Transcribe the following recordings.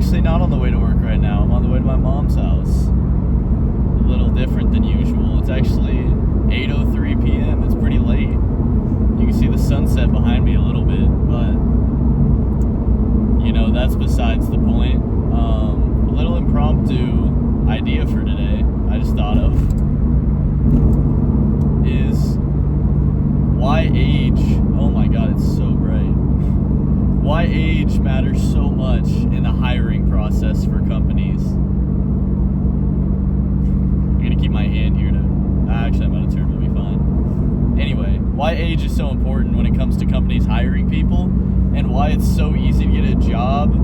actually not on the way to work right now. I'm on the way to my mom's house. A little different than usual. It's actually 8:03 p.m. It's pretty late. You can see the sunset behind me a little bit, but that's besides the point. A little impromptu idea for today I just thought of is why age, oh my god, it's so bright. Why age matters so much in the hiring process for companies. I'm gonna keep my hand here actually I'm out of turn, it'll be fine. Anyway, why age is so important when it comes to companies hiring people, and why it's so easy to get a job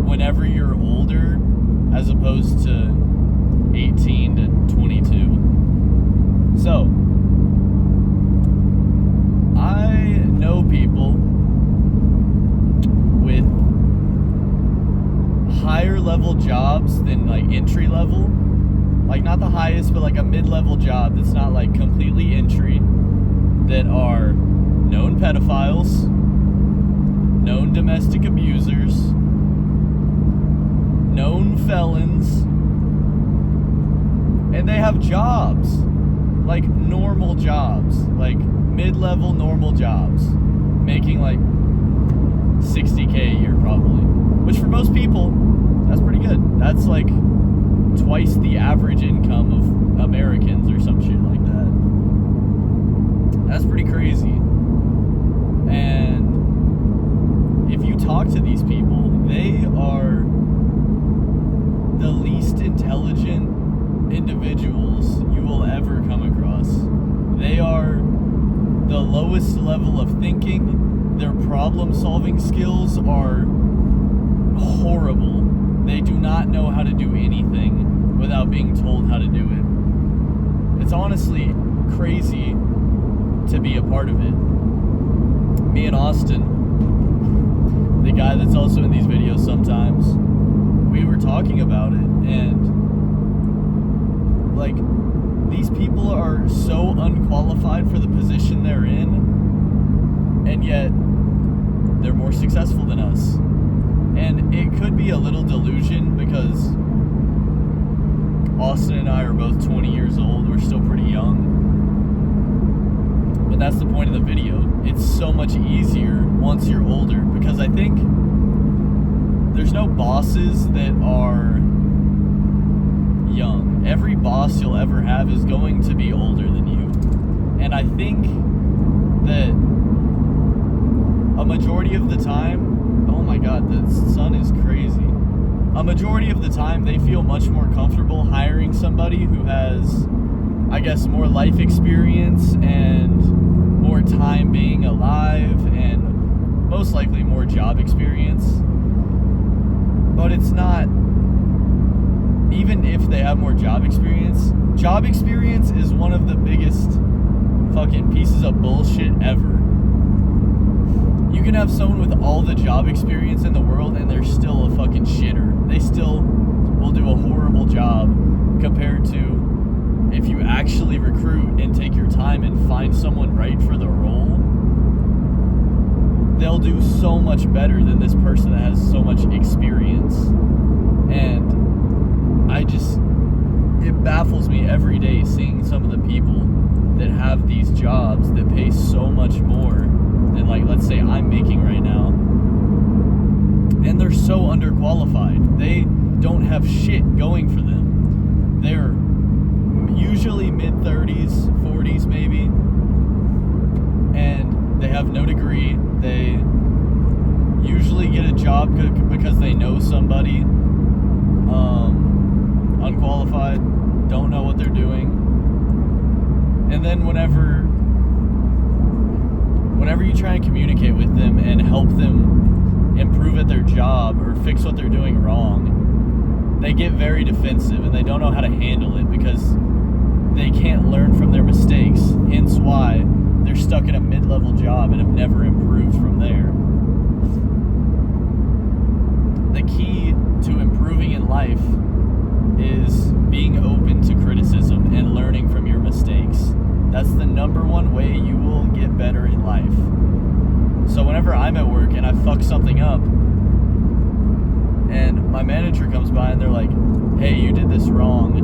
whenever you're older as opposed to 18 to 22. So, I know people with higher level jobs than like entry level, like not the highest, but like a mid-level job that's not like completely entry, that are known pedophiles, known domestic abusers, known felons, and they have jobs, like normal jobs, like mid-level normal jobs, making like $60K a year probably, which for most people, that's pretty good. That's like twice the average income of Americans or some shit like that. That's pretty crazy. And if you talk to these people, they are the least intelligent individuals you will ever come across. They are the lowest level of thinking. Their problem-solving skills are horrible. They do not know how to do anything without being told how to do it. It's honestly crazy to be a part of it. Me and Austin, the guy that's also in these videos sometimes, we were talking about it, and like, these people are so unqualified for the position they're in, and yet they're more successful than us. And it could be a little delusion because Austin and I are both 20 years old. We're still pretty young. But that's the point of the video. It's so much easier once you're older, because I think there's no bosses that are young. Every boss you'll ever have is going to be older than you. And I think that a majority of the time, oh my god, the sun is crazy. A majority of the time, they feel much more comfortable hiring somebody who has, I guess, more life experience and more time being alive and most likely more job experience. But it's not, even if they have more job experience is one of the biggest fucking pieces of bullshit ever. You can have someone with all the job experience in the world and they're still a fucking shitter. They still will do a horrible job compared to if you actually recruit and take your time and find someone right for the role. They'll do so much better than this person that has so much experience. And it baffles me every day seeing some of the people that have these jobs that pay so much more than, like, let's say I'm making right now, and they're so underqualified. They don't have shit going for them. They're usually mid-30s, 40s maybe, and they have no degree. They usually get a job because they know somebody, unqualified, don't know what they're doing. And then whenever you try and communicate with them and help them improve at their job or fix what they're doing wrong, they get very defensive and they don't know how to handle it because they can't learn from their mistakes, hence why they're stuck in a mid-level job and have never improved from there. The key to improving in life is being open to criticism and learning from your mistakes. That's the number one way you will get better in life. So whenever I'm at work and I fuck something up, And my manager comes by and they're like, hey, you did this wrong.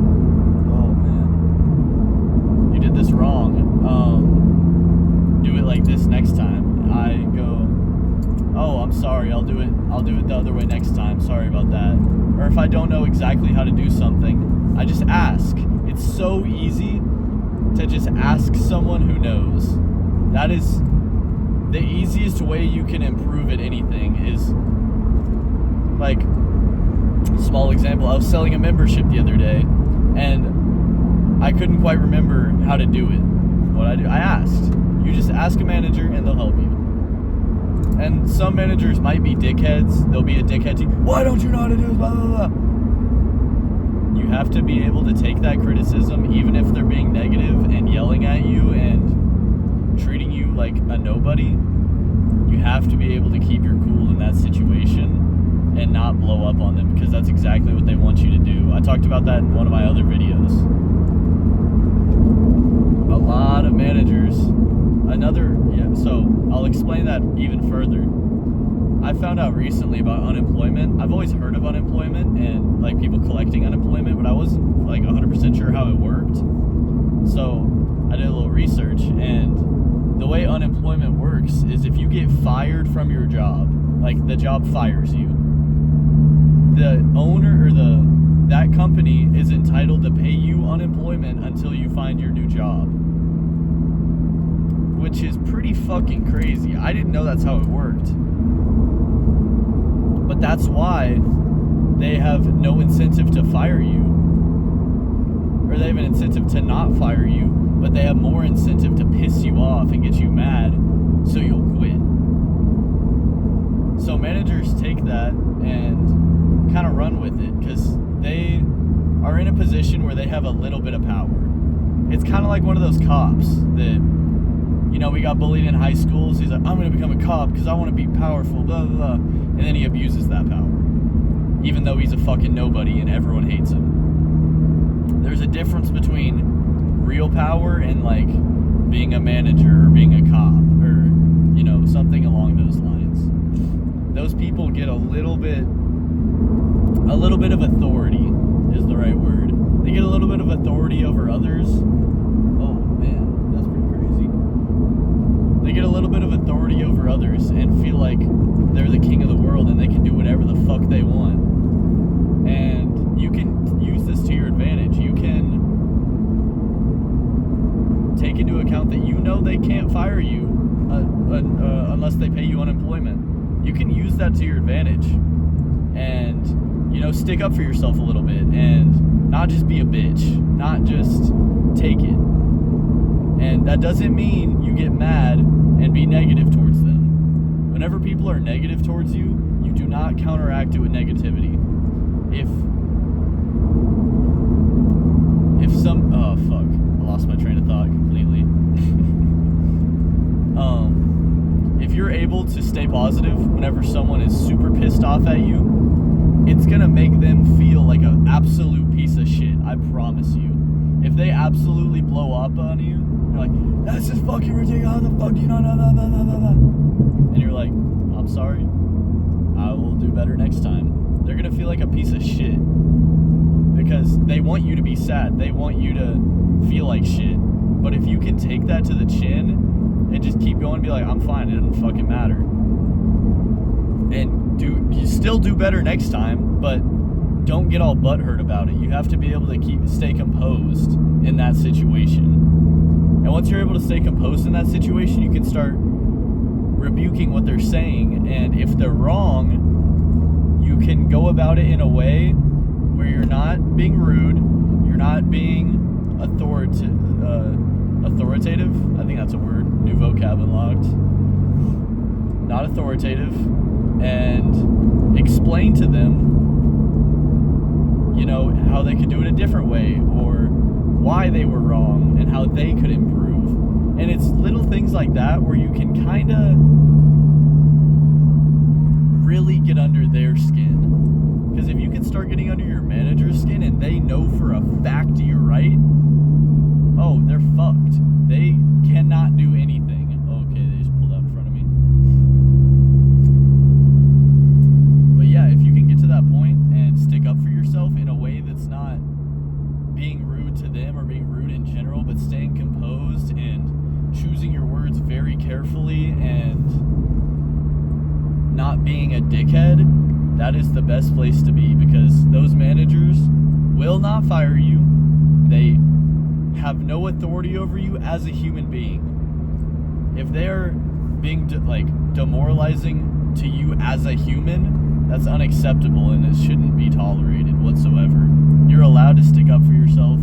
Oh, man. You did this wrong. Do it like this next time. I go, oh, I'm sorry. I'll do it the other way next time. Sorry about that. Or if I don't know exactly how to do something, I just ask. It's so easy to just ask someone who knows. That is the easiest way you can improve at anything. Is like, small example, I was selling a membership the other day and I couldn't quite remember how to do it. What I do, I asked. You just ask a manager and they'll help you. And some managers might be dickheads. They'll be a dickhead to you. Why don't you know how to do this? Blah, blah, blah. You have to be able to take that criticism, even if they're being negative and yelling at you and treating you like a nobody. You have to be able to keep your cool in that situation and not blow up on them, because that's exactly what they want you to do. I talked about that in one of my other videos. A lot of managers, so I'll explain that even further. I found out recently about unemployment. I've always heard of unemployment and like people collecting unemployment, but I wasn't like 100% sure how it worked. So I did a little research, and the way unemployment works is if you get fired from your job, like the job fires you, the owner or that company is entitled to pay you unemployment until you find your new job, which is pretty fucking crazy. I didn't know that's how it worked. But that's why they have no incentive to fire you. Or they have an incentive to not fire you, but they have more incentive to piss you off and get you mad so you'll quit. So managers take that and kind of run with it, because they are in a position where they have a little bit of power. It's kind of like one of those cops that, you know, we got bullied in high schools. He's like, I'm going to become a cop because I want to be powerful, blah, blah, blah. And then he abuses that power, even though he's a fucking nobody and everyone hates him. There's a difference between real power and, like, being a manager or being a cop or, you know, something along those lines. Those people get a little bit of authority is the right word. They get a little bit of authority over others. Oh, man, that's pretty crazy. They get a little bit of authority over others and feel like they're the king of the world and they can do whatever the fuck they want. And you can use this to your advantage. You can take into account that you know they can't fire you unless they pay you unemployment. You can use that to your advantage and, you know, stick up for yourself a little bit and not just be a bitch, not just take it. And that doesn't mean you get mad and be negative towards them. Whenever people are negative towards you, you do not counteract it with negativity. Oh fuck, I lost my train of thought completely. If you're able to stay positive whenever someone is super pissed off at you, it's gonna make them feel like an absolute piece of shit, I promise you. If they absolutely blow up on you, you're like, that's just fucking ridiculous, how the fuck do you know, and you're like, I'm sorry, I will do better next time. They're gonna feel like a piece of shit, because they want you to be sad, they want you to feel like shit. But if you can take that to the chin and just keep going and be like, I'm fine, it doesn't fucking matter, and you still do better next time, but don't get all butthurt about it. You have to be able to stay composed in that situation. And once you're able to stay composed in that situation, you can start rebuking what they're saying. And if they're wrong, you can go about it in a way where you're not being rude, you're not being authoritative. I think that's a word. New vocab unlocked. Not authoritative. And explain to them, you know, how they could do it a different way, or why they were wrong and how they could improve. And it's little things like that where you can kind of really get under their skin. Because if you can start getting under your manager's skin and they know for a fact you're right, oh, they're fucked. They cannot do anything. Okay, they just pulled out in front of me. But yeah, if you can get to that point being a dickhead, that is the best place to be, because those managers will not fire you. They have no authority over you as a human being. If they are being demoralizing to you as a human, that's unacceptable and it shouldn't be tolerated whatsoever. You're allowed to stick up for yourself.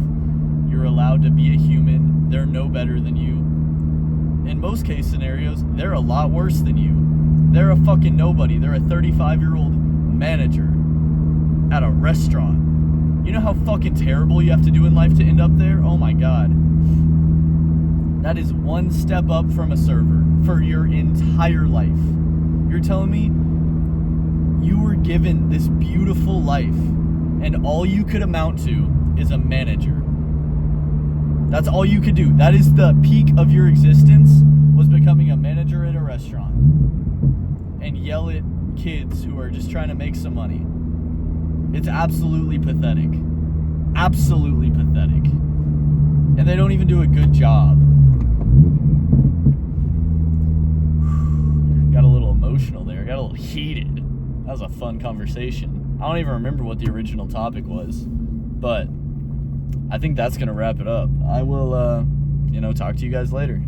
You're allowed to be a human. They're no better than you. In most case scenarios, they're a lot worse than you. They're a fucking nobody. They're a 35-year-old manager at a restaurant. You know how fucking terrible you have to do in life to end up there? Oh my god. That is one step up from a server for your entire life. You're telling me you were given this beautiful life and all you could amount to is a manager. That's all you could do. That is the peak of your existence, was becoming a manager at a restaurant and yell at kids who are just trying to make some money. It's absolutely pathetic. Absolutely pathetic. And they don't even do a good job. Got a little emotional there. Got a little heated. That was a fun conversation. I don't even remember what the original topic was. But I think that's going to wrap it up. I will, talk to you guys later.